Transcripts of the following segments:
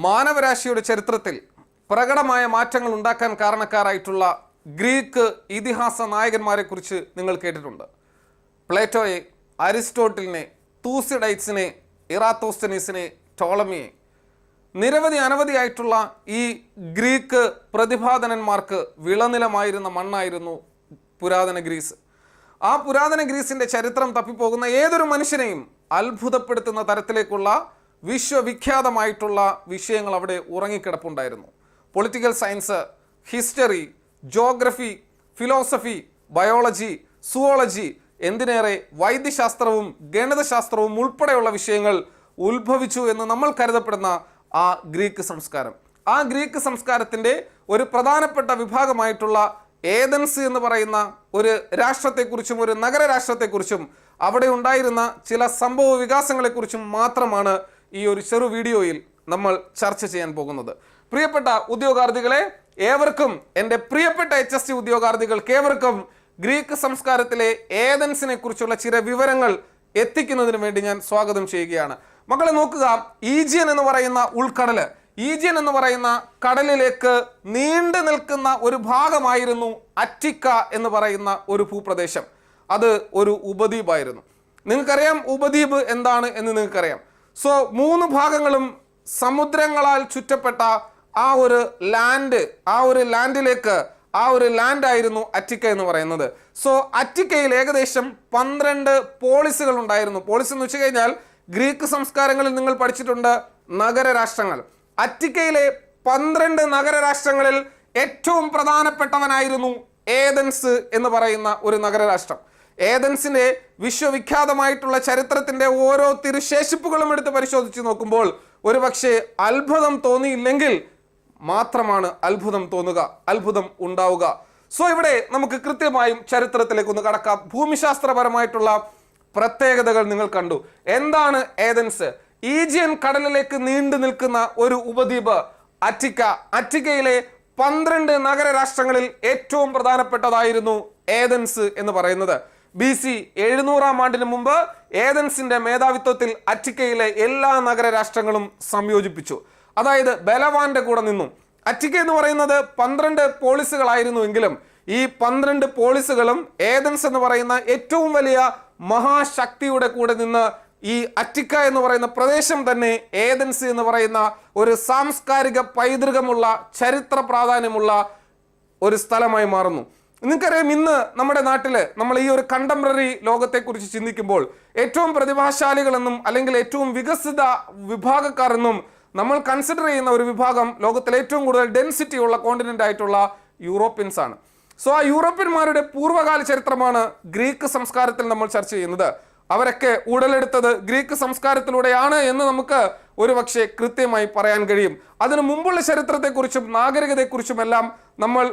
മാനവരാശിയുടെ ചരിത്രത്തിൽ പ്രകടമായ മാറ്റങ്ങൾ ഉണ്ടാക്കാൻ കാരണക്കാരായിട്ടുള്ള ഗ്രീക്ക് ഇതിഹാസ നായകന്മാരെക്കുറിച്ച് നിങ്ങൾ കേട്ടിട്ടുണ്ട്. പ്ലേറ്റോയെ, അരിസ്റ്റോട്ടിലിനെ, തൂസിഡൈറ്റ്സിനെ, ഇറാത്തോസ്തനീസിനെ, ടോളമിയെ, അനവധിയായിട്ടുള്ള ഈ ഗ്രീക്ക് പ്രതിഭാധനന്മാർക്ക് വിളനിലമായിരുന്ന മണ്ണായിരുന്നു പുരാതന ഗ്രീസ്. ആ പുരാതന ഗ്രീസിൻ്റെ ചരിത്രം തപ്പിപ്പോകുന്ന ഏതൊരു മനുഷ്യനെയും അത്ഭുതപ്പെടുത്തുന്ന തരത്തിലേക്കുള്ള വിശ്വവിഖ്യാതമായിട്ടുള്ള വിഷയങ്ങൾ അവിടെ ഉറങ്ങിക്കിടപ്പുണ്ടായിരുന്നു. Political science, history, geography, philosophy, biology, zoology, എന്തിനേറെ വൈദ്യശാസ്ത്രവും ഗണിതശാസ്ത്രവും ഉൾപ്പെടെയുള്ള വിഷയങ്ങൾ ഉത്ഭവിച്ചു എന്ന് നമ്മൾ കരുതപ്പെടുന്ന ആ ഗ്രീക്ക് സംസ്കാരം. ആ ഗ്രീക്ക് സംസ്കാരത്തിൻ്റെ ഒരു പ്രധാനപ്പെട്ട വിഭാഗമായിട്ടുള്ള ഏതൻസ് എന്ന് പറയുന്ന ഒരു രാഷ്ട്രത്തെക്കുറിച്ചും ഒരു നഗരരാഷ്ട്രത്തെക്കുറിച്ചും അവിടെ ഉണ്ടായിരുന്ന ചില സംഭവ വികാസങ്ങളെക്കുറിച്ചും മാത്രമാണ് ഈ ഒരു ചെറു വീഡിയോയിൽ നമ്മൾ ചർച്ച ചെയ്യാൻ പോകുന്നത്. പ്രിയപ്പെട്ട ഉദ്യോഗാർത്ഥികളെ, ഏവർക്കും, എൻ്റെ പ്രിയപ്പെട്ട HST ഉദ്യോഗാർത്ഥികൾക്ക് ഏവർക്കും ഗ്രീക്ക് സംസ്കാരത്തിലെ ഏതൻസിനെ കുറിച്ചുള്ള ചില വിവരങ്ങൾ എത്തിക്കുന്നതിന് വേണ്ടി ഞാൻ സ്വാഗതം ചെയ്യുകയാണ്. മക്കളെ നോക്കുക, ഈജിയൻ എന്ന് പറയുന്ന ഉൾക്കടല്, ഈജിയൻ എന്ന് പറയുന്ന കടലിലേക്ക് നീണ്ടു നിൽക്കുന്ന ഒരു ഭാഗമായിരുന്നു അറ്റിക്ക എന്ന് പറയുന്ന ഒരു ഭൂപ്രദേശം. അത് ഒരു ഉപദ്വീപായിരുന്നു. നിങ്ങൾക്കറിയാം ഉപദ്വീപ് എന്താണ് എന്ന് നിങ്ങൾക്കറിയാം. സോ 3 ഭാഗങ്ങളും സമുദ്രങ്ങളാൽ ചുറ്റപ്പെട്ട ആ ഒരു ലാൻഡായിരുന്നു അറ്റിക്ക എന്ന് പറയുന്നത്. സോ അറ്റിക്കയിൽ ഏകദേശം 12 പോളിസുകൾ ഉണ്ടായിരുന്നു. പോളിസ് എന്ന് വെച്ച് കഴിഞ്ഞാൽ ഗ്രീക്ക് സംസ്കാരങ്ങളിൽ നിങ്ങൾ പഠിച്ചിട്ടുണ്ട് നഗരരാഷ്ട്രങ്ങൾ. അറ്റിക്കയിലെ 12 നഗരരാഷ്ട്രങ്ങളിൽ ഏറ്റവും പ്രധാനപ്പെട്ടവനായിരുന്നു ഏതൻസ് എന്ന് പറയുന്ന ഒരു നഗരരാഷ്ട്രം. ഏതൻസിന്റെ വിശ്വവിഖ്യാതമായിട്ടുള്ള ചരിത്രത്തിന്റെ ഓരോ തിരുശേഷിപ്പുകളും എടുത്ത് പരിശോധിച്ച് നോക്കുമ്പോൾ ഒരുപക്ഷെ അത്ഭുതം തോന്നിയില്ലെങ്കിൽ മാത്രമാണ് അത്ഭുതം ഉണ്ടാവുക. സോ ഇവിടെ നമുക്ക് കൃത്യമായും ചരിത്രത്തിലേക്ക് ഒന്ന് കടക്കാം. ഭൂമിശാസ്ത്രപരമായിട്ടുള്ള പ്രത്യേകതകൾ നിങ്ങൾ കണ്ടു. എന്താണ് ഏതൻസ്? ഈജിയൻ കടലിലേക്ക് നീണ്ടു നിൽക്കുന്ന ഒരു ഉപദ്വീപ് അറ്റിക്ക. അറ്റിക്കയിലെ 12 നഗരരാഷ്ട്രങ്ങളിൽ ഏറ്റവും പ്രധാനപ്പെട്ടതായിരുന്നു ഏതൻസ് എന്ന് പറയുന്നത്. BC 700 ആണ്ടിന് മുമ്പ് ഏതൻസിന്റെ മേധാവിത്വത്തിൽ അറ്റിക്കയിലെ എല്ലാ നഗരരാഷ്ട്രങ്ങളും സംയോജിപ്പിച്ചു. അതായത് ബലവാന്റെ കൂടെ നിന്നും. അറ്റിക്ക എന്ന് പറയുന്നത് 12 പോളിസുകളായിരുന്നു എങ്കിലും ഈ 12 പോളിസുകളും ഏതൻസ് എന്ന് പറയുന്ന ഏറ്റവും വലിയ മഹാശക്തിയുടെ കൂടെ നിന്ന് ഈ അറ്റിക്ക എന്ന് പറയുന്ന പ്രദേശം തന്നെ ഏതൻസ് എന്ന് പറയുന്ന ഒരു സാംസ്കാരിക പൈതൃകമുള്ള ചരിത്ര പ്രാധാന്യമുള്ള ഒരു സ്ഥലമായി മാറുന്നു. നിങ്ങൾക്കറിയാം, ഇന്ന് നമ്മുടെ നാട്ടിൽ നമ്മൾ ഈ ഒരു കണ്ടംപററി ലോകത്തെക്കുറിച്ച് ചിന്തിക്കുമ്പോൾ ഏറ്റവും പ്രതിഭാശാലികളെന്നും അല്ലെങ്കിൽ ഏറ്റവും വികസിത വിഭാഗക്കാർ എന്നും നമ്മൾ കൺസിഡർ ചെയ്യുന്ന ഒരു വിഭാഗം ലോകത്തിലെ ഏറ്റവും കൂടുതൽ ഡെൻസിറ്റി ഉള്ള കോണ്ടിനെന്റ് ആയിട്ടുള്ള യൂറോപ്യൻസ് ആണ്. സോ ആ യൂറോപ്യന്മാരുടെ പൂർവ്വകാല ചരിത്രമാണ് ഗ്രീക്ക് സംസ്കാരത്തിൽ നമ്മൾ ചർച്ച ചെയ്യുന്നത്. അവരൊക്കെ ഉടലെടുത്തത് ഗ്രീക്ക് സംസ്കാരത്തിലൂടെയാണ് എന്ന് നമുക്ക് ഒരുപക്ഷെ കൃത്യമായി പറയാൻ കഴിയും. അതിനു മുമ്പുള്ള ചരിത്രത്തെക്കുറിച്ചും നാഗരികതയെക്കുറിച്ചുമെല്ലാം നമ്മൾ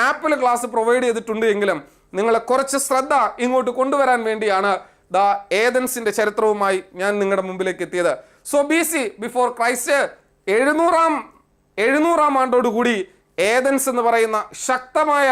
ആപ്പിൽ ക്ലാസ് പ്രൊവൈഡ് ചെയ്തിട്ടുണ്ട് എങ്കിലും നിങ്ങളെ കുറച്ച് ശ്രദ്ധ ഇങ്ങോട്ട് കൊണ്ടുവരാൻ വേണ്ടിയാണ് ഏതൻസിന്റെ ചരിത്രവുമായി ഞാൻ നിങ്ങളുടെ മുമ്പിലേക്ക് എത്തിയത്. സോ BC ബിഫോർ ക്രൈസ്റ്റ് 700 ആണ്ടോടുകൂടി ഏതൻസ് എന്ന് പറയുന്ന ശക്തമായ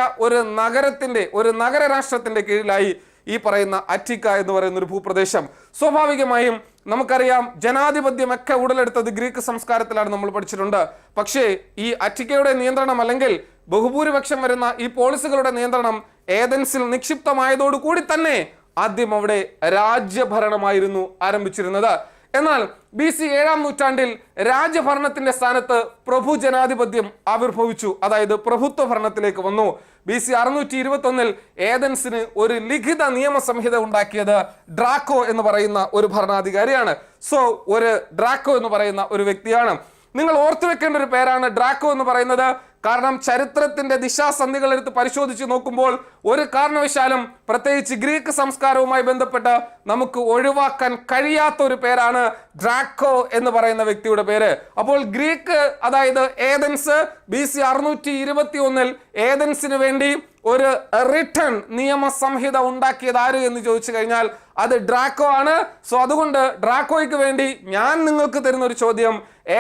ഒരു നഗരരാഷ്ട്രത്തിന്റെ കീഴിലായി ഈ പറയുന്ന അറ്റിക്ക എന്ന് പറയുന്ന ഒരു ഭൂപ്രദേശം. സ്വാഭാവികമായും നമുക്കറിയാം, ജനാധിപത്യമൊക്കെ ഉടലെടുത്തത് ഗ്രീക്ക് സംസ്കാരത്തിലാണ് നമ്മൾ പഠിച്ചിട്ടുണ്ട്. പക്ഷേ ഈ അറ്റിക്കയുടെ നിയന്ത്രണം അല്ലെങ്കിൽ ബഹുഭൂരിപക്ഷം വരുന്ന ഈ പോളിസുകളുടെ നിയന്ത്രണം ഏതൻസിൽ നിക്ഷിപ്തമായതോടുകൂടി തന്നെ ആദ്യം അവിടെ രാജ്യഭരണമായിരുന്നു ആരംഭിച്ചിരുന്നത്. എന്നാൽ BC 7-ാം നൂറ്റാണ്ടിൽ രാജ്യഭരണത്തിന്റെ സ്ഥാനത്ത് പ്രഭു ജനാധിപത്യം ആവിർഭവിച്ചു. അതായത് പ്രഭുത്വ ഭരണത്തിലേക്ക് വന്നു. BC 621 ഏതൻസിന് ഒരു ലിഖിത നിയമസംഹിത ഉണ്ടാക്കിയത് ഡ്രാക്കോ എന്ന് പറയുന്ന ഒരു ഭരണാധികാരിയാണ്. സോ ഒരു ഡ്രാക്കോ എന്ന് പറയുന്ന ഒരു വ്യക്തിയാണ്. നിങ്ങൾ ഓർത്തു വെക്കേണ്ട ഒരു പേരാണ് ഡ്രാക്കോ എന്ന് പറയുന്നത്. കാരണം ചരിത്രത്തിന്റെ ദിശാസന്ധികൾ എടുത്ത് പരിശോധിച്ച് നോക്കുമ്പോൾ ഒരു കാരണവശാലും പ്രത്യേകിച്ച് ഗ്രീക്ക് സംസ്കാരവുമായി ബന്ധപ്പെട്ട് നമുക്ക് ഒഴിവാക്കാൻ കഴിയാത്ത ഒരു പേരാണ് ഡ്രാക്കോ എന്ന് പറയുന്ന വ്യക്തിയുടെ പേര്. അപ്പോൾ ഗ്രീക്ക്, അതായത് ഏതൻസ് BC 621 ഏതൻസിന് വേണ്ടി ഒരു റിട്ടേൺ നിയമസംഹിത ഉണ്ടാക്കിയത് ആര് എന്ന് ചോദിച്ചു കഴിഞ്ഞാൽ അത് ഡ്രാക്കോ ആണ്. സോ അതുകൊണ്ട് ഡ്രാക്കോയ്ക്ക് വേണ്ടി ഞാൻ നിങ്ങൾക്ക് തരുന്ന ഒരു ചോദ്യം,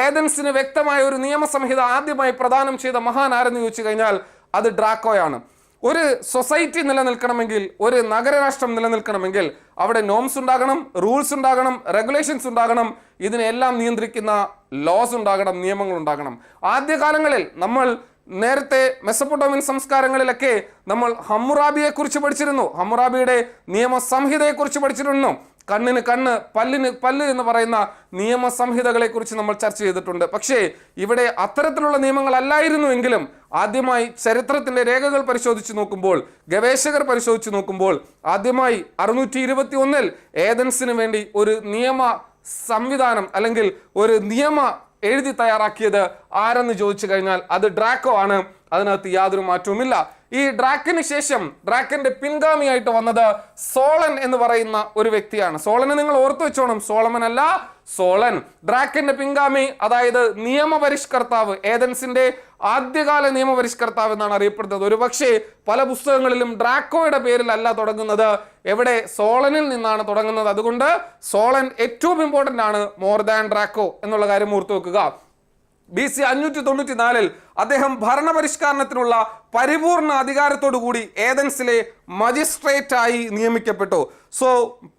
ഏതൻസിന് വ്യക്തമായ ഒരു നിയമസംഹിത ആദ്യമായി പ്രദാനം ചെയ്ത മഹാൻ ആരെന്ന് ചോദിച്ചു കഴിഞ്ഞാൽ അത് ഡ്രാക്കോയാണ്. ഒരു സൊസൈറ്റി നിലനിൽക്കണമെങ്കിൽ, ഒരു നഗരരാഷ്ട്രം നിലനിൽക്കണമെങ്കിൽ അവിടെ നോംസ് ഉണ്ടാകണം, റൂൾസ് ഉണ്ടാകണം, റെഗുലേഷൻസ് ഉണ്ടാകണം, ഇതിനെല്ലാം നിയന്ത്രിക്കുന്ന ലോസ് ഉണ്ടാകണം, നിയമങ്ങൾ ഉണ്ടാകണം. ആദ്യകാലങ്ങളിൽ നമ്മൾ നേരത്തെ മെസപ്പൊട്ടോമിയൻ സംസ്കാരങ്ങളിലൊക്കെ നമ്മൾ ഹമ്മുറാബിയെ കുറിച്ച് പഠിച്ചിരുന്നു. ഹമ്മുറാബിയുടെ നിയമസംഹിതയെ കുറിച്ച് പഠിച്ചിരുന്നു. കണ്ണിന് കണ്ണ്, പല്ലിന് പല്ല് എന്ന് പറയുന്ന നിയമസംഹിതകളെ കുറിച്ച് നമ്മൾ ചർച്ച ചെയ്തിട്ടുണ്ട്. പക്ഷേ ഇവിടെ അത്തരത്തിലുള്ള നിയമങ്ങളല്ലായിരുന്നുവെങ്കിലും ആദ്യമായി ചരിത്രത്തിന്റെ രേഖകൾ പരിശോധിച്ച് നോക്കുമ്പോൾ, ഗവേഷകർ പരിശോധിച്ച് നോക്കുമ്പോൾ, ആദ്യമായി 621 ഏതൻസിന് വേണ്ടി ഒരു നിയമ സംവിധാനം അല്ലെങ്കിൽ ഒരു നിയമ എഴുതി തയ്യാറാക്കിയത് ആരെന്ന് ചോദിച്ചു കഴിഞ്ഞാൽ അത് ഡ്രാക്കോ ആണ്. അതിനകത്ത് യാതൊരു മാറ്റവുമില്ല. ഈ ഡ്രാക്കിന് ശേഷം ഡ്രാക്കിന്റെ പിൻഗാമിയായിട്ട് വന്നത് സോളൻ എന്ന് പറയുന്ന ഒരു വ്യക്തിയാണ്. സോളനെ നിങ്ങൾ ഓർത്തു വെച്ചോണം, സോളമൻ അല്ല, സോളൻ. ഡ്രാക്കിന്റെ പിൻഗാമി, അതായത് നിയമപരിഷ്കർത്താവ്, ഏതൻസിന്റെ ആദ്യകാല നിയമപരിഷ്കർത്താവ് എന്നാണ് അറിയപ്പെടുന്നത്. ഒരു പക്ഷേ പല പുസ്തകങ്ങളിലും ഡ്രാക്കോയുടെ പേരിലല്ല തുടങ്ങുന്നത്, എവിടെ സോളനിൽ നിന്നാണ് തുടങ്ങുന്നത്. അതുകൊണ്ട് സോളൻ ഏറ്റവും ഇമ്പോർട്ടന്റ് ആണ്, മോർ ദാൻ ഡ്രാക്കോ എന്നുള്ള കാര്യം ഓർത്തു വെക്കുക. BC 594 അദ്ദേഹം ഭരണപരിഷ്കരണത്തിനുള്ള പരിപൂർണ അധികാരത്തോടു കൂടി ഏതൻസിലെ മജിസ്ട്രേറ്റ് ആയി നിയമിക്കപ്പെട്ടു. സോ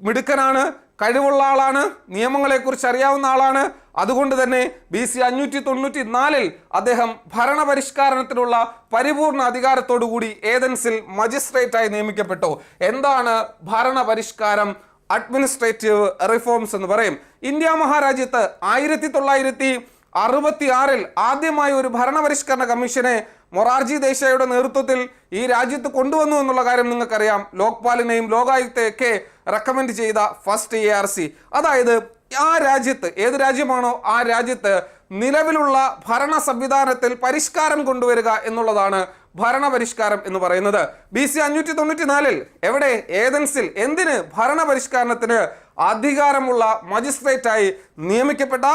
മിടുക്കനാണ്, കഴിവുള്ള ആളാണ്, നിയമങ്ങളെക്കുറിച്ച് അറിയാവുന്ന ആളാണ്. അതുകൊണ്ട് തന്നെ BC 594 അദ്ദേഹം ഭരണപരിഷ്കരണത്തിനുള്ള പരിപൂർണ അധികാരത്തോടു കൂടി ഏതൻസിൽ മജിസ്ട്രേറ്റ് ആയി നിയമിക്കപ്പെട്ടു. എന്താണ് ഭരണപരിഷ്കാരം? അഡ്മിനിസ്ട്രേറ്റീവ് റിഫോംസ് എന്ന് പറയും. ഇന്ത്യ മഹാരാജ്യത്ത് 1966 ആദ്യമായി ഒരു ഭരണപരിഷ്കരണ കമ്മീഷനെ മൊറാർജി ദേശായിയുടെ നേതൃത്വത്തിൽ ഈ രാജ്യത്ത് കൊണ്ടുവന്നു എന്നുള്ള കാര്യം നിങ്ങൾക്കറിയാം. ലോക്പാലിനെയും ലോകായുക്തയൊക്കെ റെക്കമെൻഡ് ചെയ്ത ഫസ്റ്റ് ARC. അതായത് ആ രാജ്യത്ത്, ഏത് രാജ്യമാണോ ആ രാജ്യത്ത് നിലവിലുള്ള ഭരണ സംവിധാനത്തിൽ പരിഷ്കാരം കൊണ്ടുവരിക എന്നുള്ളതാണ് ഭരണപരിഷ്കാരം എന്ന് പറയുന്നത്. BC 594 എവിടെ? ഏതൻസിൽ. എന്തിന്? ഭരണപരിഷ്കരണത്തിന് അധികാരമുള്ള മജിസ്ട്രേറ്റായി നിയമിക്കപ്പെട്ട,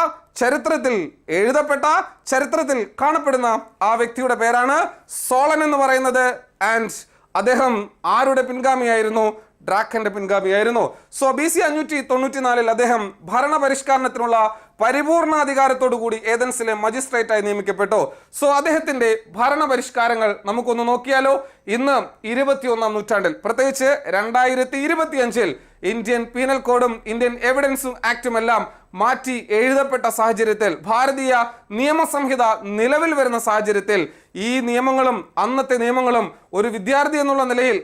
ചരിത്രത്തിൽ എഴുതപ്പെട്ട, ചരിത്രത്തിൽ കാണപ്പെടുന്ന ആ വ്യക്തിയുടെ പേരാണ് സോളൻ എന്ന് പറയുന്നത്. ആൻഡ് അദ്ദേഹം ആരുടെ പിൻഗാമിയായിരുന്നു? ഡ്രാക്കന്റെ പിൻഗാമിയായിരുന്നു. സോ BC 594 അദ്ദേഹം ഭരണപരിഷ്കരണത്തിനുള്ള പരിപൂർണാധികാരത്തോടു കൂടി ഏതൻസിലെ മജിസ്ട്രേറ്റായി നിയമിക്കപ്പെട്ടു. സോ അദ്ദേഹത്തിന്റെ ഭരണപരിഷ്കാരങ്ങൾ നമുക്കൊന്ന് നോക്കിയാലോ. ഇന്ന് 21ാം നൂറ്റാണ്ടിൽ, പ്രത്യേകിച്ച് 2025 ഇന്ത്യൻ പീനൽ കോഡും ഇന്ത്യൻ എവിഡൻസും ആക്ടും എല്ലാം മാറ്റി എഴുതപ്പെട്ട സാഹചര്യത്തിൽ, ഭാരതീയ നിയമസംഹിത നിലവിൽ വരുന്ന സാഹചര്യത്തിൽ ഈ നിയമങ്ങളും അന്നത്തെ നിയമങ്ങളും ഒരു വിദ്യാർത്ഥി എന്നുള്ള നിലയിൽ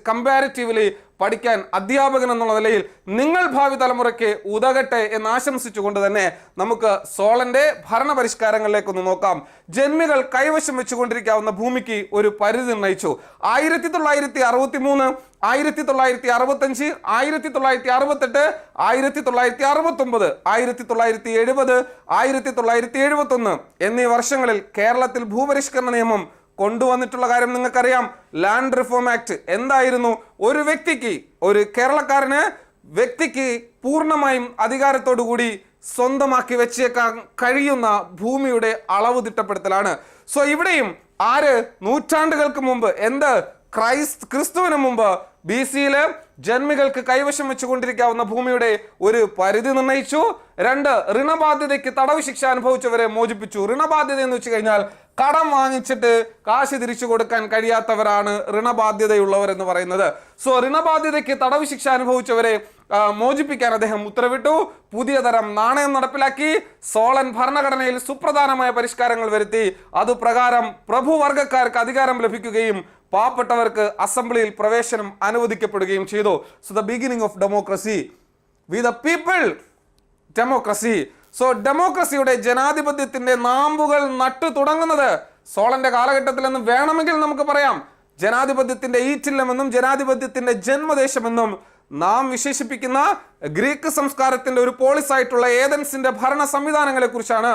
കമ്പാരിറ്റീവ്ലി പഠിക്കാൻ അധ്യാപകൻ എന്നുള്ള നിലയിൽ നിങ്ങൾ ഭാവി തലമുറയ്ക്ക് ഉതകട്ടെ എന്ന് ആശംസിച്ചുകൊണ്ട് തന്നെ നമുക്ക് സോളന്റെ ഭരണപരിഷ്കാരങ്ങളിലേക്കൊന്ന് നോക്കാം. ജന്മികൾ കൈവശം വെച്ചുകൊണ്ടിരിക്കാവുന്ന ഭൂമിക്ക് ഒരു പരിധി നിർണയിച്ചു. 1963, 1965, 1968, 1969, 1970, 1971 എന്നീ വർഷങ്ങളിൽ കേരളത്തിൽ ഭൂപരിഷ്കരണ നിയമം കൊണ്ടുവന്നിട്ടുള്ള കാര്യം നിങ്ങൾക്കറിയാം. ലാൻഡ് റിഫോം ആക്ട് എന്തായിരുന്നു? ഒരു വ്യക്തിക്ക്, ഒരു കേരളക്കാരന് വ്യക്തിക്ക് പൂർണ്ണമായും അധികാരത്തോടു കൂടി സ്വന്തമാക്കി വെച്ചേക്കാൻ കഴിയുന്ന ഭൂമിയുടെ അളവ് തിട്ടപ്പെടുത്തലാണ്. സോ ഇവിടെയും ആര് നൂറ്റാണ്ടുകൾക്ക് മുമ്പ്, ക്രിസ്തുവിന് മുമ്പ് BC-യില് ജന്മികൾക്ക് കൈവശം വെച്ചുകൊണ്ടിരിക്കാവുന്ന ഭൂമിയുടെ ഒരു പരിധി നിർണയിച്ചു. 2, ഋണബാധ്യതയ്ക്ക് തടവ് ശിക്ഷ അനുഭവിച്ചവരെ മോചിപ്പിച്ചു. ഋണബാധ്യത എന്ന് വെച്ച് കഴിഞ്ഞാൽ കടം വാങ്ങിച്ചിട്ട് കാശ് തിരിച്ചു കൊടുക്കാൻ കഴിയാത്തവരാണ് ഋണബാധ്യതയുള്ളവർ എന്ന് പറയുന്നത്. സോ ഋണബാധ്യതയ്ക്ക് തടവ് ശിക്ഷ അനുഭവിച്ചവരെ മോചിപ്പിക്കാൻ അദ്ദേഹം ഉത്തരവിട്ടു. പുതിയ തരം നാണയം നടപ്പിലാക്കി. സോളൻ ഭരണഘടനയിൽ സുപ്രധാനമായ പരിഷ്കാരങ്ങൾ വരുത്തി. അതുപ്രകാരം പ്രഭുവർഗക്കാർക്ക് അധികാരം ലഭിക്കുകയും പാവപ്പെട്ടവർക്ക് അസംബ്ലിയിൽ പ്രവേശനം അനുവദിക്കപ്പെടുകയും ചെയ്തു. So the beginning of democracy, we the people, democracy. So ഡെമോക്രസിയുടെ, ജനാധിപത്യത്തിന്റെ നാമ്പുകൾ നട്ടു തുടങ്ങുന്നത് സോളന്റെ കാലഘട്ടത്തിലെന്ന് വേണമെങ്കിൽ നമുക്ക് പറയാം. ജനാധിപത്യത്തിന്റെ ഈറ്റില്ലമെന്നും ജനാധിപത്യത്തിന്റെ ജന്മദേശമെന്നും നാം വിശേഷിപ്പിക്കുന്ന ഗ്രീക്ക് സംസ്കാരത്തിന്റെ ഒരു പോളിസായിട്ടുള്ള ഏതൻസിന്റെ ഭരണ സംവിധാനങ്ങളെ കുറിച്ചാണ്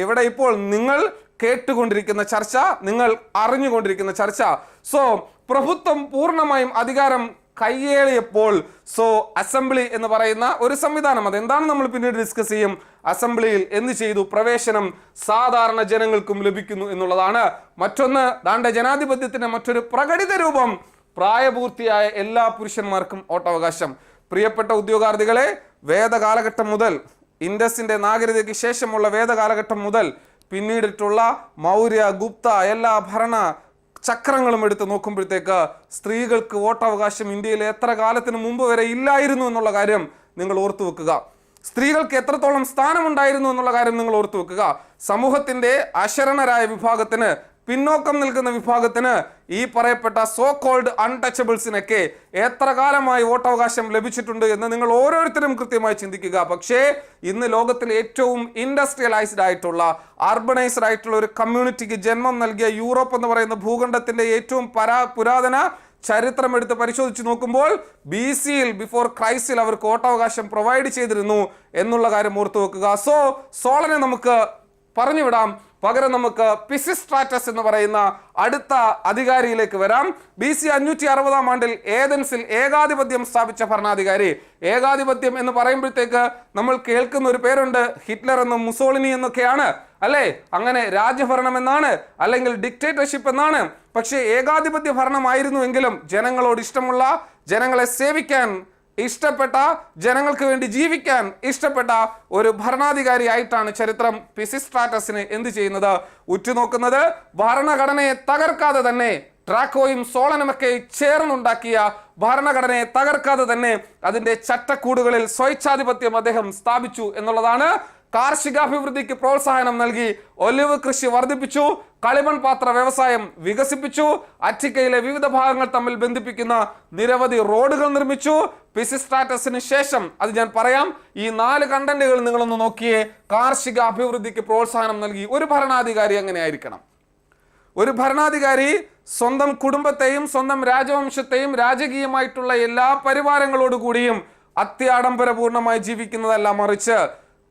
ഇവിടെ ഇപ്പോൾ നിങ്ങൾ കേട്ടുകൊണ്ടിരിക്കുന്ന ചർച്ച, നിങ്ങൾ അറിഞ്ഞുകൊണ്ടിരിക്കുന്ന ചർച്ച. സോ പ്രഭുത്വം പൂർണ്ണമായും അധികാരം കയ്യേറിയപ്പോൾ അസംബ്ലി എന്ന് പറയുന്ന ഒരു സംവിധാനം, അതെന്താണ് നമ്മൾ പിന്നീട് ഡിസ്കസ് ചെയ്യും. അസംബ്ലിയിൽ എന്ത് ചെയ്തു? പ്രവേശനം സാധാരണ ജനങ്ങൾക്കും ലഭിക്കുന്നു എന്നുള്ളതാണ്. മറ്റൊന്ന്, ദാണ്ടെ ജനാധിപത്യത്തിന്റെ മറ്റൊരു പ്രകടിത രൂപം, പ്രായപൂർത്തിയായ എല്ലാ പുരുഷന്മാർക്കും വോട്ടവകാശം. പ്രിയപ്പെട്ട ഉദ്യോഗാർത്ഥികളെ, വേദകാലഘട്ടം മുതൽ, ഇൻഡസിന്റെ നാഗരികതയ്ക്ക് ശേഷമുള്ള വേദകാലഘട്ടം മുതൽ പിന്നീടിട്ടുള്ള മൗര്യ, ഗുപ്ത എല്ലാ ഭരണ ചക്രങ്ങളും എടുത്ത് നോക്കുമ്പോഴത്തേക്ക് സ്ത്രീകൾക്ക് വോട്ടവകാശം ഇന്ത്യയിൽ എത്ര കാലത്തിന് മുമ്പ് വരെ ഇല്ലായിരുന്നു എന്നുള്ള കാര്യം നിങ്ങൾ ഓർത്തു വെക്കുക. സ്ത്രീകൾക്ക് എത്രത്തോളം സ്ഥാനമുണ്ടായിരുന്നു എന്നുള്ള കാര്യം നിങ്ങൾ ഓർത്തു വെക്കുക. സമൂഹത്തിന്റെ അശരണരായ വിഭാഗത്തിന്, പിന്നോക്കം നിൽക്കുന്ന വിഭാഗത്തിന്, ഈ പറയപ്പെട്ട സോ കോൾഡ് അൺടച്ചബിൾസിനൊക്കെ എത്ര കാലമായി വോട്ടവകാശം ലഭിച്ചിട്ടുണ്ട് എന്ന് നിങ്ങൾ ഓരോരുത്തരും കൃത്യമായി ചിന്തിക്കുക. പക്ഷേ ഇന്ന് ലോകത്തിലെ ഏറ്റവും ഇൻഡസ്ട്രിയലൈസ്ഡ് ആയിട്ടുള്ള, അർബണൈസ്ഡ് ആയിട്ടുള്ള ഒരു കമ്മ്യൂണിറ്റിക്ക് ജന്മം നൽകിയ യൂറോപ്പ് എന്ന് പറയുന്ന ഭൂഖണ്ഡത്തിന്റെ ഏറ്റവും പുരാതന ചരിത്രം എടുത്ത് പരിശോധിച്ച് നോക്കുമ്പോൾ BC-യിൽ, ബിഫോർ ക്രൈസ്റ്റിൽ അവർക്ക് വോട്ടവകാശം പ്രൊവൈഡ് ചെയ്തിരുന്നു എന്നുള്ള കാര്യം ഓർത്തു വെക്കുക. സോളനെ നമുക്ക് പറഞ്ഞുവിടാം. പകരം നമുക്ക് പിസിസ്ട്രാറ്റസ് എന്ന് പറയുന്ന അടുത്ത അധികാരിയിലേക്ക് വരാം. BC 560 ആണ്ടിൽ ഏതൻസിൽ ഏകാധിപത്യം സ്ഥാപിച്ച ഭരണാധികാരി. ഏകാധിപത്യം എന്ന് പറയുമ്പോഴത്തേക്ക് നമ്മൾ കേൾക്കുന്ന ഒരു പേരുണ്ട്, ഹിറ്റ്ലർ എന്നും മുസോളിനി എന്നൊക്കെയാണ് അല്ലേ? അങ്ങനെ രാജ്യഭരണം എന്നാണ്, അല്ലെങ്കിൽ ഡിക്റ്റേറ്റർഷിപ്പ് എന്നാണ്. പക്ഷേ ഏകാധിപത്യ ഭരണമായിരുന്നുവെങ്കിലും ജനങ്ങളോട് ഇഷ്ടമുള്ള, ജനങ്ങളെ സേവിക്കാൻ ഇഷ്ടപ്പെട്ട, ജനങ്ങൾക്ക് വേണ്ടി ജീവിക്കാൻ ഇഷ്ടപ്പെട്ട ഒരു ഭരണാധികാരി ആയിട്ടാണ് ചരിത്രം പിസിസ്ട്രാറ്റസിനെ എന്ത് ചെയ്യുന്നത്, ഉറ്റുനോക്കുന്നത്. ഭരണഘടനയെ തകർക്കാതെ തന്നെ, ഡ്രാക്കോയും സോളനുമൊക്കെ ചേർന്നുണ്ടാക്കിയ ഭരണഘടനയെ തകർക്കാതെ തന്നെ അതിന്റെ ചട്ടക്കൂടുകളിൽ സ്വച്ഛാധിപത്യം അദ്ദേഹം സ്ഥാപിച്ചു എന്നുള്ളതാണ്. കാർഷികാഭിവൃദ്ധിക്ക് പ്രോത്സാഹനം നൽകി, ഒലിവ് കൃഷി വർദ്ധിപ്പിച്ചു, കളിമൺ പാത്ര വ്യവസായം വികസിപ്പിച്ചു, അറ്റിക്കയിലെ വിവിധ ഭാഗങ്ങൾ തമ്മിൽ ബന്ധിപ്പിക്കുന്ന നിരവധി റോഡുകൾ നിർമ്മിച്ചു. പിസിസ്ട്രാറ്റസിന് ശേഷം, അത് ഞാൻ പറയാം, ഈ 4 കണ്ടന്റുകൾ നിങ്ങളൊന്ന് നോക്കിയേ. കാർഷിക അഭിവൃദ്ധിക്ക് പ്രോത്സാഹനം നൽകി. ഒരു ഭരണാധികാരി എങ്ങനെ ആയിരിക്കണം? ഒരു ഭരണാധികാരി സ്വന്തം കുടുംബത്തെയും സ്വന്തം രാജവംശത്തെയും രാജകീയമായിട്ടുള്ള എല്ലാ പരിവാരങ്ങളോടുകൂടിയും അത്യാഡംബരപൂർണമായി ജീവിക്കുന്നതല്ല, മറിച്ച്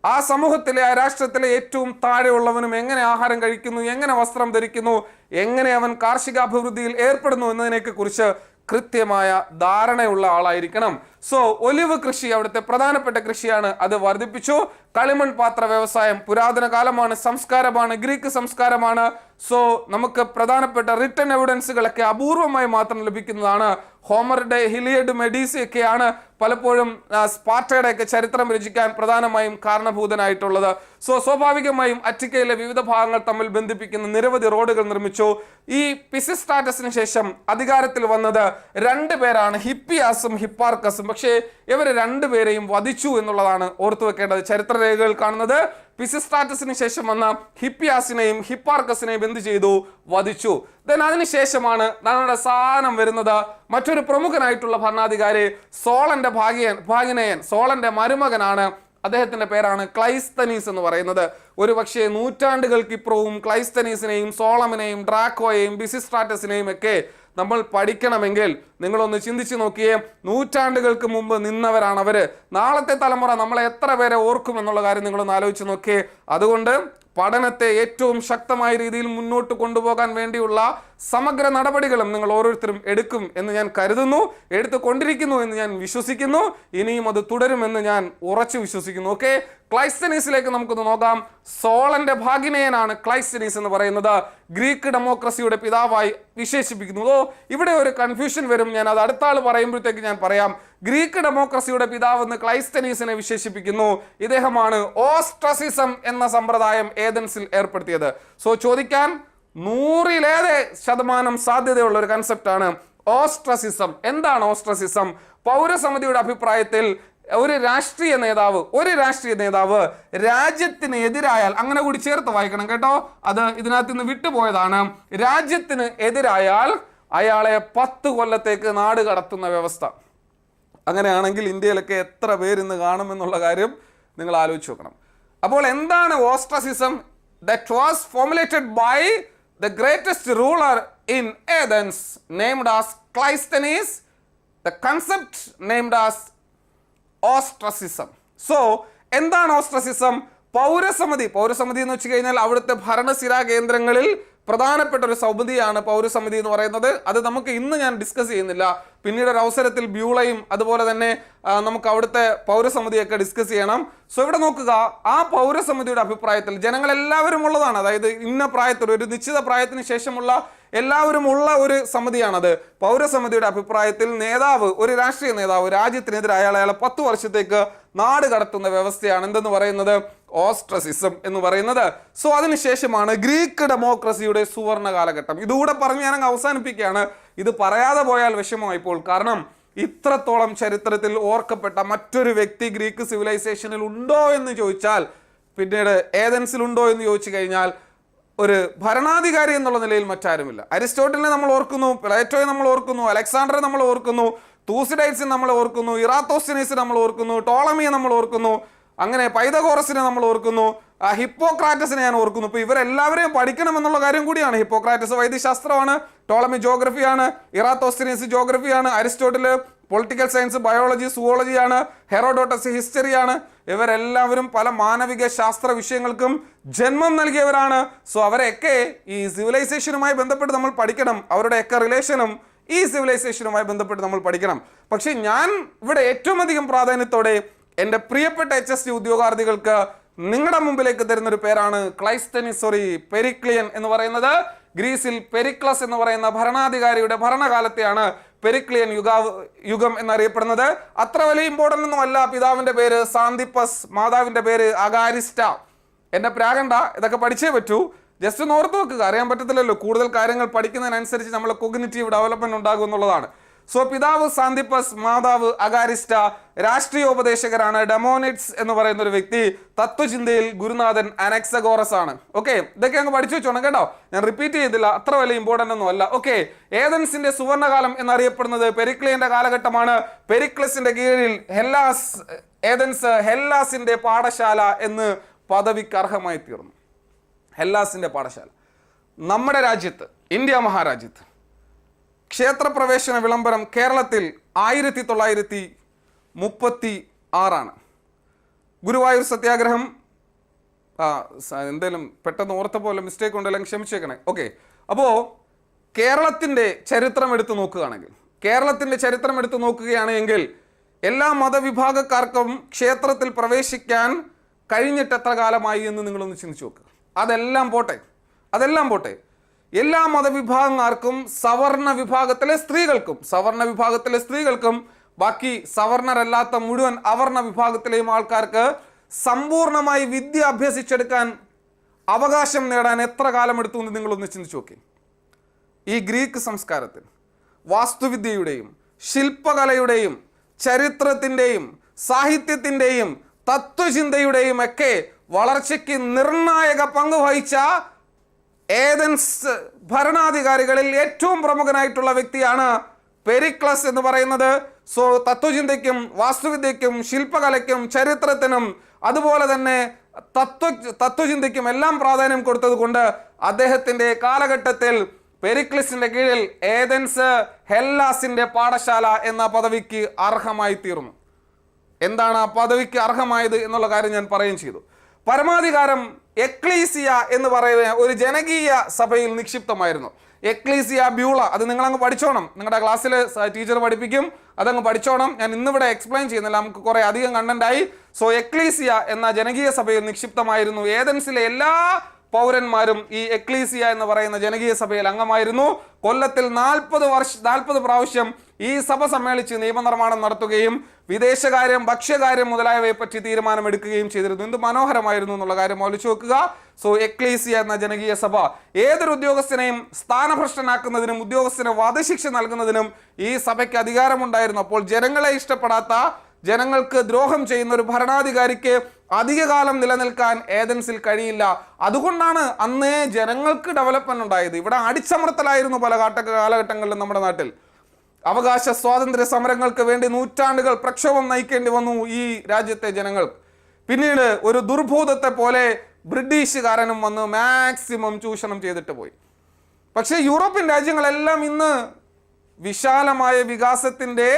ആ സമൂഹത്തിലെ, ആ രാഷ്ട്രത്തിലെ ഏറ്റവും താഴെയുള്ളവനും എങ്ങനെ ആഹാരം കഴിക്കുന്നു, എങ്ങനെ വസ്ത്രം ധരിക്കുന്നു, എങ്ങനെ അവൻ കാർഷികാഭിവൃദ്ധിയിൽ ഏർപ്പെടുന്നു എന്നതിനെയൊക്കെ കുറിച്ച് കൃത്യമായ ധാരണയുള്ള ആളായിരിക്കണം. ഒലിവ് കൃഷി അവിടുത്തെ പ്രധാനപ്പെട്ട കൃഷിയാണ്, അത് വർദ്ധിപ്പിച്ചു. കളിമൺ പാത്ര വ്യവസായം പുരാതന കാലമാണ്, സംസ്കാരമാണ്, ഗ്രീക്ക് സംസ്കാരമാണ്. നമുക്ക് പ്രധാനപ്പെട്ട റിട്ടൺ എവിഡൻസുകളൊക്കെ അപൂർവമായി മാത്രം ലഭിക്കുന്നതാണ്. ഹോമറുടെ ഹിലിയഡ്, മെഡീസി ഒക്കെയാണ് പലപ്പോഴും സ്പാർട്ടയുടെ ഒക്കെ ചരിത്രം രചിക്കാൻ പ്രധാനമായും കാരണഭൂതനായിട്ടുള്ളത്. സ്വാഭാവികമായും അറ്റിക്കയിലെ വിവിധ ഭാഗങ്ങൾ തമ്മിൽ ബന്ധിപ്പിക്കുന്ന നിരവധി റോഡുകൾ നിർമ്മിച്ചു. ഈ പിസിസ്ട്രാറ്റസിന് ശേഷം അധികാരത്തിൽ വന്നത് 2 പേരാണ്, ഹിപ്പിയാസും ഹിപ്പാർക്കസും. പക്ഷേ ഇവർ 2 പേരെയും വധിച്ചു എന്നുള്ളതാണ് ഓർത്തു വെക്കേണ്ടത്. ചരിത്രരേഖകൾ കാണുന്നത് പിസിസ്ട്രാറ്റസിന് ശേഷം വന്ന ഹിപ്പിയാസിനെയും ഹിപ്പാർക്കസിനെയും എന്ത് ചെയ്തു? വധിച്ചു. അതിനുശേഷമാണ് നമ്മുടെ സാധനം വരുന്നത്. മറ്റൊരു പ്രമുഖനായിട്ടുള്ള ഭരണാധികാരി സോളന്റെ ഭാഗിനയൻ, സോളന്റെ മരുമകനാണ്. അദ്ദേഹത്തിന്റെ പേരാണ് ക്ലൈസ്തനീസ് എന്ന് പറയുന്നത്. ഒരു പക്ഷേ നൂറ്റാണ്ടുകൾക്കിപ്പുറവും ക്ലൈസ്തനീസിനെയും സോളമിനെയും ഡ്രാക്കോയെയും പിസിസ്ട്രാറ്റസിനെയും ഒക്കെ നമ്മൾ പഠിക്കണമെങ്കിൽ നിങ്ങളൊന്ന് ചിന്തിച്ചു നോക്കിയേ. നൂറ്റാണ്ടുകൾക്ക് മുമ്പ് നിന്നവരാണ് അവര്. നാളത്തെ തലമുറ നമ്മളെ എത്ര പേരെ ഓർക്കും എന്നുള്ള കാര്യം നിങ്ങളൊന്ന് ആലോചിച്ച് നോക്കിയേ. അതുകൊണ്ട് പഠനത്തെ ഏറ്റവും ശക്തമായ രീതിയിൽ മുന്നോട്ട് കൊണ്ടുപോകാൻ വേണ്ടിയുള്ള സമഗ്ര നടപടികളും നിങ്ങൾ ഓരോരുത്തരും എടുക്കും എന്ന് ഞാൻ കരുതുന്നു, എടുത്തുകൊണ്ടിരിക്കുന്നു എന്ന് ഞാൻ വിശ്വസിക്കുന്നു. ഇനിയും അത് തുടരുമെന്ന് ഞാൻ ഉറച്ചു വിശ്വസിക്കുന്നു. ഓക്കെ, ക്ലൈസ്തനീസിലേക്ക് നമുക്കൊന്ന് നോക്കാം. സോളന്റെ ഭാഗിനേയനാണ് ക്ലൈസ്തനീസ് എന്ന് പറയുന്നത്. ഗ്രീക്ക് ഡെമോക്രസിയുടെ പിതാവായി വിശേഷിപ്പിക്കുന്നു. ഇവിടെ ഒരു കൺഫ്യൂഷൻ വരും, ഞാൻ അത് അടുത്ത ആൾ പറയുമ്പോഴത്തേക്ക് ഞാൻ പറയാം. ഗ്രീക്ക് ഡെമോക്രസിയുടെ പിതാവെന്ന് ക്ലൈസ്തനീസിനെ വിശേഷിപ്പിക്കുന്നു. ഇദ്ദേഹമാണ് ഓസ്ട്രസിസം എന്ന സമ്പ്രദായം ഏതൻസിൽ ഏർപ്പെടുത്തിയത്. ചോദിക്കാൻ 100% സാധ്യതയുള്ള ഒരു കൺസെപ്റ്റാണ് ഓസ്ട്രസിസം. എന്താണ് ഓസ്ട്രസിസം? പൗരസമിതിയുടെ അഭിപ്രായത്തിൽ ഒരു രാഷ്ട്രീയ നേതാവ് രാജ്യത്തിന് എതിരായാൽ, അങ്ങനെ കൂടി ചേർത്ത് വായിക്കണം കേട്ടോ, അത് ഇതിനകത്ത് നിന്ന് വിട്ടുപോയതാണ്. രാജ്യത്തിന് എതിരായാൽ അയാളെ 10 കൊല്ലത്തേക്ക് നാട് കടത്തുന്ന വ്യവസ്ഥ. അങ്ങനെയാണെങ്കിൽ ഇന്ത്യയിലൊക്കെ എത്ര പേരിന്ന് കാണുമെന്നുള്ള കാര്യം നിങ്ങൾ ആലോചിച്ച് നോക്കണം. അപ്പോൾ എന്താണ് ostracism? That was formulated by the greatest ruler in Athens, named as Cleisthenes. The concept named as ostracism. എന്താണ് ഓസ്ട്രസിസം? പൗരസമിതി എന്ന് വെച്ച് കഴിഞ്ഞാൽ അവിടുത്തെ ഭരണസിരാ കേന്ദ്രങ്ങളിൽ പ്രധാനപ്പെട്ട ഒരു സമിതിയാണ് പൗരസമിതി എന്ന് പറയുന്നത്. അത് നമുക്ക് ഇന്ന് ഞാൻ ഡിസ്കസ് ചെയ്യുന്നില്ല, പിന്നീട് ഒരു അവസരത്തിൽ ബ്യൂളയും അതുപോലെ തന്നെ നമുക്ക് അവിടുത്തെ പൗരസമിതിയൊക്കെ ഡിസ്കസ് ചെയ്യണം. ഇവിടെ നോക്കുക, ആ പൗരസമിതിയുടെ അഭിപ്രായത്തിൽ ജനങ്ങളെല്ലാവരും ഉള്ളതാണ്. അതായത് ഇന്ന പ്രായത്തിൽ, ഒരു നിശ്ചിത പ്രായത്തിന് ശേഷമുള്ള എല്ലാവരും ഉള്ള ഒരു സമിതിയാണത്. പൗരസമിതിയുടെ അഭിപ്രായത്തിൽ ഒരു രാഷ്ട്രീയ നേതാവ് രാജ്യത്തിനെതിരെ അയാളെ 10 വർഷത്തേക്ക് നാട് കടത്തുന്ന വ്യവസ്ഥയാണ് എന്തെന്ന് പറയുന്നത് ഓസ്ട്രസിസം എന്ന് പറയുന്നത്. സോ അതിനുശേഷമാണ് ഗ്രീക്ക് ഡെമോക്രസിയുടെ സുവർണ കാലഘട്ടം. ഇതുകൂടെ പറഞ്ഞ് ഞാൻ അവസാനിപ്പിക്കുകയാണ്. ഇത് പറയാതെ പോയാൽ വിഷമമായിപ്പോൾ. കാരണം ഇത്രത്തോളം ചരിത്രത്തിൽ ഓർക്കപ്പെട്ട മറ്റൊരു വ്യക്തി ഗ്രീക്ക് സിവിലൈസേഷനിൽ ഉണ്ടോ എന്ന് ചോദിച്ചാൽ, പിന്നീട് ഏതൻസിലുണ്ടോ എന്ന് ചോദിച്ചു കഴിഞ്ഞാൽ, ഒരു ഭരണാധികാരി എന്നുള്ള നിലയിൽ മറ്റാരുമില്ല. അരിസ്റ്റോട്ടലിനെ നമ്മൾ ഓർക്കുന്നു, പ്ലേറ്റോയെ നമ്മൾ ഓർക്കുന്നു, അലക്സാണ്ടറെ നമ്മൾ ഓർക്കുന്നു, തൂസിഡൈറ്റ്സിനെ നമ്മൾ ഓർക്കുന്നു, ഇറാത്തോസ്തനീസിനെ നമ്മൾ ഓർക്കുന്നു, ടോളമിയെ നമ്മൾ ഓർക്കുന്നു, അങ്ങനെ പൈതഗോറസിനെ നമ്മൾ ഓർക്കുന്നു, ഹിപ്പോക്രാറ്റസിനെ ഞാൻ ഓർക്കുന്നു. ഇപ്പോൾ ഇവരെല്ലാവരെയും പഠിക്കണം എന്നുള്ള കാര്യം കൂടിയാണ്. ഹിപ്പോക്രാറ്റസ് വൈദ്യശാസ്ത്രമാണ്, ടോളമി ജോഗ്രഫിയാണ്, ഇറാത്തോസ്തനീസ് ജോഗ്രഫിയാണ്, അരിസ്റ്റോട്ടില് പൊളിറ്റിക്കൽ സയൻസ്, ബയോളജി, സുവോളജിയാണ്, ഹെറോഡോട്ടസ് ഹിസ്റ്ററിയാണ്. ഇവരെല്ലാവരും പല മാനവിക ശാസ്ത്ര വിഷയങ്ങൾക്കും ജന്മം നൽകിയവരാണ്. സോ അവരെയൊക്കെ ഈ സിവിലൈസേഷനുമായി ബന്ധപ്പെട്ട് നമ്മൾ പഠിക്കണം. അവരുടെയൊക്കെ റിലേഷനും ഈ സിവിലൈസേഷനുമായി ബന്ധപ്പെട്ട് നമ്മൾ പഠിക്കണം. പക്ഷെ ഞാൻ ഇവിടെ ഏറ്റവും അധികം പ്രാധാന്യത്തോടെ എൻ്റെ പ്രിയപ്പെട്ട HST ഉദ്യോഗാർത്ഥികൾക്ക് നിങ്ങളുടെ മുമ്പിലേക്ക് തരുന്നൊരു പേരാണ് പെരിക്ലിയൻ എന്ന് പറയുന്നത്. ഗ്രീസിൽ പെരിക്ലസ് എന്ന് പറയുന്ന ഭരണാധികാരിയുടെ ഭരണകാലത്തെയാണ് പെരിക്ലിയൻ യുഗം എന്നറിയപ്പെടുന്നത്. അത്ര വലിയ ഇമ്പോർട്ടൻ്റ് ഒന്നും അല്ല. പിതാവിൻ്റെ പേര് സാന്തിപ്പസ്, മാതാവിൻ്റെ പേര് അഗാരിസ്റ്റ. എന്നെ പ്രാകണ്ട, ഇതൊക്കെ പഠിച്ചേ പറ്റൂ. ജസ്റ്റ് ഒന്ന് ഓർത്ത് വെക്കുക, അറിയാൻ പറ്റത്തില്ലല്ലോ. കൂടുതൽ കാര്യങ്ങൾ പഠിക്കുന്നതിനനുസരിച്ച് നമ്മളെ കോഗ്നിറ്റീവ് ഡെവലപ്മെന്റ് ഉണ്ടാകും എന്നുള്ളതാണ്. സോ പിതാവ് സാന്തിപ്പസ്, മാതാവ് അഗാരിസ്റ്റ. രാഷ്ട്രീയോപദേശകരാണ് ഡെമോണിറ്റ്സ് എന്ന് പറയുന്ന ഒരു വ്യക്തി. തത്വചിന്തയിൽ ഗുരുനാഥൻ അനക്സഗോറസ് ആണ്. ഓക്കെ, ഇതൊക്കെ അങ്ങ് പഠിച്ചു വെച്ചോണം കേട്ടോ. ഞാൻ റിപ്പീറ്റ് ചെയ്തില്ല, അത്ര വലിയ ഇമ്പോർട്ടൻ്റ് ഒന്നും അല്ല. ഓക്കെ, ഏതൻസിന്റെ സുവർണകാലം എന്നറിയപ്പെടുന്നത് പെരിക്ലിയന്റെ കാലഘട്ടമാണ്. പെരിക്ലസിന്റെ കീഴിൽ ഏതൻസ് ഹെല്ലാസിന്റെ പാഠശാല എന്ന് പദവിക്ക് അർഹമായി തീർന്നു. ഹെല്ലാസിന്റെ പാഠശാല. നമ്മുടെ രാജ്യത്ത്, ഇന്ത്യ മഹാരാജ്യത്ത്, ക്ഷേത്രപ്രവേശന വിളംബരം കേരളത്തിൽ 1936 ഗുരുവായൂർ സത്യാഗ്രഹം. എന്തേലും പെട്ടെന്ന് ഓർത്ത പോലെ മിസ്റ്റേക്ക് ഉണ്ടെല്ലാം ക്ഷമിച്ചേക്കണേ. ഓക്കെ, അപ്പോൾ കേരളത്തിൻ്റെ ചരിത്രം എടുത്തു നോക്കുകയാണെങ്കിൽ എല്ലാ മതവിഭാഗക്കാർക്കും ക്ഷേത്രത്തിൽ പ്രവേശിക്കാൻ കഴിഞ്ഞിട്ട് എത്ര കാലമായി എന്ന് നിങ്ങളൊന്ന് ചിന്തിച്ചു നോക്കുക. അതെല്ലാം പോട്ടെ, എല്ലാ മതവിഭാഗക്കാർക്കും സവർണ വിഭാഗത്തിലെ സ്ത്രീകൾക്കും ബാക്കി സവർണരല്ലാത്ത മുഴുവൻ അവർണ വിഭാഗത്തിലെയും ആൾക്കാർക്ക് സമ്പൂർണമായി വിദ്യ അഭ്യസിച്ചെടുക്കാൻ അവകാശം നേടാൻ എത്ര കാലമെടുത്തു എന്ന് നിങ്ങളൊന്ന് ചിന്തിച്ചു നോക്കി. ഈ ഗ്രീക്ക് സംസ്കാരത്തിൽ വാസ്തുവിദ്യയുടെയും ശില്പകലയുടെയും ചരിത്രത്തിൻ്റെയും സാഹിത്യത്തിൻ്റെയും തത്വചിന്തയുടെയും ഒക്കെ വളർച്ചയ്ക്ക് നിർണായക പങ്ക് വഹിച്ച ഏതൻസ് ഭരണാധികാരികളിൽ ഏറ്റവും പ്രമുഖനായിട്ടുള്ള വ്യക്തിയാണ് പെരിക്ലസ് എന്ന് പറയുന്നത്. സോ തത്വചിന്തയ്ക്കും വാസ്തുവിദ്യയ്ക്കും ശില്പകലയ്ക്കും ചരിത്രത്തിനും അതുപോലെ തന്നെ തത്വചിന്തയ്ക്കും എല്ലാം പ്രാധാന്യം കൊടുത്തത് കൊണ്ട് അദ്ദേഹത്തിൻ്റെ കാലഘട്ടത്തിൽ പെരിക്ലിസിന്റെ കീഴിൽ ഏതൻസ് ഹെല്ലാസിന്റെ പാഠശാല എന്ന പദവിക്ക് അർഹമായി തീർന്നു. എന്താണ് ആ പദവിക്ക് അർഹമായത് എന്നുള്ള കാര്യം ഞാൻ പറയുകയും ചെയ്തു. പരമാധികാരം എക്ലീസിയ എന്ന് പറയുന്ന ഒരു ജനകീയ സഭയിൽ നിക്ഷിപ്തമായിരുന്നു. എക്ലീസിയ ബ്യൂള, അത് നിങ്ങളങ്ങ് പഠിച്ചോണം. നിങ്ങളുടെ ക്ലാസ്സിൽ ടീച്ചർ പഠിപ്പിക്കും, അതങ്ങ് പഠിച്ചോണം. ഞാൻ ഇന്നിവിടെ എക്സ്പ്ലെയിൻ ചെയ്യുന്നില്ല, നമുക്ക് കുറേ അധികം കണ്ടന്റായി. സോ എക്ലീസിയ എന്ന ജനകീയ സഭയിൽ നിക്ഷിപ്തമായിരുന്നു. ഏതൻസിലെ എല്ലാ പൗരന്മാരും ഈ എക്ലീസിയ എന്ന് പറയുന്ന ജനകീയ സഭയിൽ അംഗമായിരുന്നു. കൊല്ലത്തിൽ 40 പ്രാവശ്യം ഈ സഭ സമ്മേളിച്ച് നിയമനിർമ്മാണം നടത്തുകയും വിദേശകാര്യം, ഭക്ഷ്യകാര്യം മുതലായവയെ പറ്റി തീരുമാനമെടുക്കുകയും ചെയ്തിരുന്നു. എന്ത് മനോഹരമായിരുന്നു എന്നുള്ള കാര്യം ആലോചിച്ച് നോക്കുക. സോ എക്ലീസിയ എന്ന ജനകീയ സഭ ഏതൊരു ഉദ്യോഗസ്ഥനെയും സ്ഥാനഭ്രഷ്ടനാക്കുന്നതിനും ഉദ്യോഗസ്ഥന് വധശിക്ഷ നൽകുന്നതിനും ഈ സഭയ്ക്ക് അധികാരമുണ്ടായിരുന്നു. അപ്പോൾ ജനങ്ങളെ ഇഷ്ടപ്പെടാത്ത, ജനങ്ങൾക്ക് ദ്രോഹം ചെയ്യുന്ന ഒരു ഭരണാധികാരിക്ക് അധികകാലം നിലനിൽക്കാൻ ഏതൻസിൽ കഴിയില്ല. അതുകൊണ്ടാണ് അന്നേ ജനങ്ങൾക്ക് ഡെവലപ്മെന്റ് ഉണ്ടായത്. ഇവിടെ അടിച്ചമർത്തലായിരുന്നു പല കാലഘട്ടങ്ങളിലും. നമ്മുടെ നാട്ടിൽ അവകാശ സ്വാതന്ത്ര്യ സമരങ്ങൾക്ക് വേണ്ടി നൂറ്റാണ്ടുകൾ പ്രക്ഷോഭം നയിക്കേണ്ടി വന്നു ഈ രാജ്യത്തെ ജനങ്ങൾ. പിന്നീട് ഒരു ദുർഭൂതത്തെ പോലെ ബ്രിട്ടീഷുകാരനും വന്ന് മാക്സിമം ചൂഷണം ചെയ്തിട്ട് പോയി. പക്ഷേ യൂറോപ്യൻ രാജ്യങ്ങളെല്ലാം ഇന്ന് വിശാലമായ വികാസത്തിൻ്റെ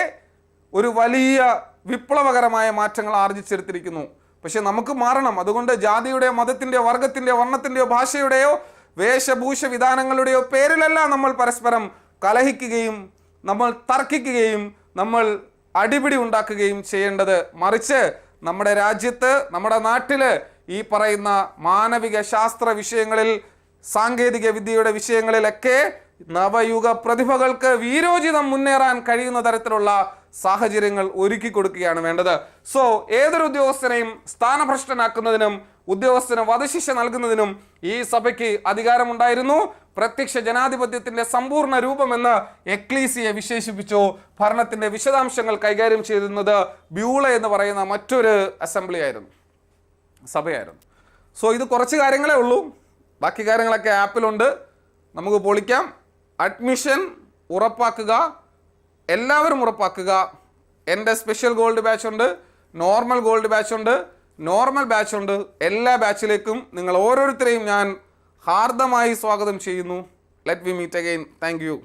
ഒരു വലിയ വിപ്ലവകരമായ മാറ്റങ്ങൾ ആർജിച്ചെടുത്തിരിക്കുന്നു. പക്ഷെ നമുക്ക് മാറണം. അതുകൊണ്ട് ജാതിയുടെയോ മതത്തിൻ്റെയോ വർഗത്തിൻ്റെയോ വർണ്ണത്തിൻ്റെയോ ഭാഷയുടെയോ വേഷഭൂഷ വിധാനങ്ങളുടെയോ പേരിലല്ല നമ്മൾ പരസ്പരം കലഹിക്കുകയും നമ്മൾ തർക്കിക്കുകയും നമ്മൾ അടിപിടി ഉണ്ടാക്കുകയും ചെയ്യേണ്ടത്. മറിച്ച് നമ്മുടെ രാജ്യത്ത്, നമ്മുടെ നാട്ടിൽ ഈ പറയുന്ന മാനവിക ശാസ്ത്ര വിഷയങ്ങളിൽ, സാങ്കേതിക വിദ്യയുടെ വിഷയങ്ങളിലൊക്കെ നവയുഗ പ്രതിഭകൾക്ക് വീരോചിതം മുന്നേറാൻ കഴിയുന്ന തരത്തിലുള്ള സാഹചര്യങ്ങൾ ഒരുക്കി കൊടുക്കുകയാണ് വേണ്ടത്. സോ ഏതൊരു ഉദ്യോഗസ്ഥനെയും സ്ഥാനഭ്രഷ്ടനാക്കുന്നതിനും ഉദ്യോഗസ്ഥന് വധശിക്ഷ നൽകുന്നതിനും ഈ സഭയ്ക്ക് അധികാരമുണ്ടായിരുന്നു. പ്രത്യക്ഷ ജനാധിപത്യത്തിന്റെ സമ്പൂർണ്ണ രൂപമെന്ന് എക്ലീസിയെ വിശേഷിപ്പിച്ചു. ഭരണത്തിന്റെ വിശദാംശങ്ങൾ കൈകാര്യം ചെയ്തിരുന്നത് ബ്യൂള എന്ന് പറയുന്ന മറ്റൊരു അസംബ്ലി ആയിരുന്നു, സഭയായിരുന്നു. സോ ഇത് കുറച്ച് കാര്യങ്ങളേ ഉള്ളൂ, ബാക്കി കാര്യങ്ങളൊക്കെ ആപ്പിലുണ്ട്, നമുക്ക് പൊളിക്കാം. അഡ്മിഷൻ ഉറപ്പാക്കുക, എല്ലാവരും ഉറപ്പാക്കുക. എൻ്റെ സ്പെഷ്യൽ ഗോൾഡ് ബാച്ച് ഉണ്ട്, നോർമൽ ഗോൾഡ് ബാച്ച് ഉണ്ട്, നോർമൽ ബാച്ച് ഉണ്ട്. എല്ലാ ബാച്ചിലേക്കും നിങ്ങൾ ഓരോരുത്തരെയും ഞാൻ ഹാർദമായി സ്വാഗതം ചെയ്യുന്നു. Let we meet again. Thank U.